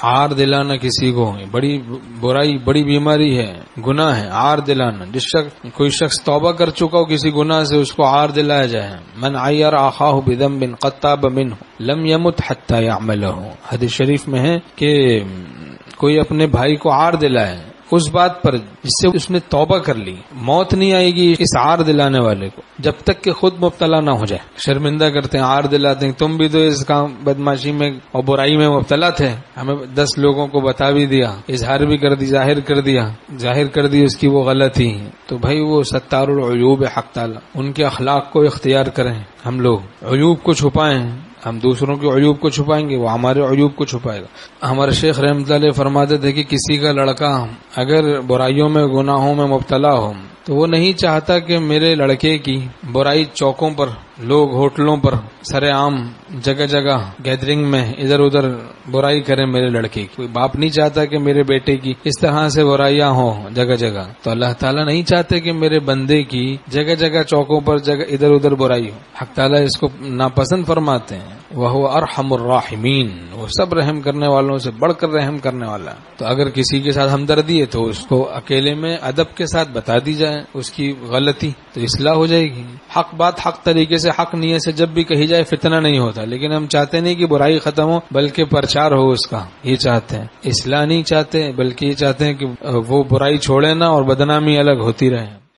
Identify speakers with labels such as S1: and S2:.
S1: عار دلانا کسی کو بڑی برائی، بڑی بیماری ہے، گناہ ہے عار دلانا. کوئی شخص توبہ کر چکا ہو کسی گناہ سے، اس کو عار دلایا جائے. من عیر اخاہ بذنب قد تاب منہ لم يمت حتى يعمله. حدیث شریف میں ہے کہ کوئی اپنے بھائی کو عار دلائے اس بات پر جس سے اس نے توبہ کر لی، موت نہیں آئے گی اس عار دلانے والے کو جب تک کہ خود مبتلا نہ ہو جائے. شرمندہ کرتے ہیں، عار دلاتے ہیں، تم بھی تو اس کام بدماشی میں اور برائی میں مبتلا تھے، ہمیں 10 لوگوں کو بتا بھی دیا، اظہار بھی کر دی، ظاہر کر دی اس کی وہ غلطی. تو بھائی وہ ستار العیوب حق تعالی، ان کے اخلاق کو اختیار کریں. ہم لوگ عیوب کو چھپائیں، ہم دوسروں کے عیوب کو چھپائیں گے، وہ ہمارے عیوب کو چھپائے گا. ہمارے شیخ رحمۃ اللہ علیہ فرماتے تھے کہ کسی کا لڑکا اگر برائیوں میں گناہوں میں مبتلا ہو تو وہ نہیں چاہتا کہ میرے لڑکے کی برائی چوکوں پر، لوگ ہوٹلوں پر، سر عام جگہ جگہ گیدرنگ میں ادھر ادھر برائی کریں میرے لڑکے کی. کوئی باپ نہیں چاہتا کہ میرے بیٹے کی اس طرح سے برائیاں ہوں جگہ جگہ. تو اللہ تعالیٰ نہیں چاہتے کہ میرے بندے کی جگہ جگہ چوکوں پر جگہ ادھر ادھر برائی ہو. حق تعالیٰ اس کو ناپسند فرماتے ہیں. وَهُوَ أَرْحَمُ الرَّاحِمِينَ، وہ سب رحم کرنے والوں سے بڑھ کر رحم کرنے والا ہے. تو اگر کسی کے ساتھ ہمدردی ہے تو اس کو اکیلے میں ادب کے ساتھ بتا دی جائے اس کی غلطی، تو اصلاح ہو جائے گی. حق بات حق طریقے سے، حق نیت سے جب بھی کہی جائے فتنہ نہیں ہوتا. لیکن ہم چاہتے نہیں کہ برائی ختم ہو بلکہ پرچار ہو اس کا، یہ چاہتے ہیں. اصلاح نہیں چاہتے بلکہ یہ چاہتے ہیں کہ وہ برائی چھوڑے نہ اور بدنامی الگ ہوتی رہے.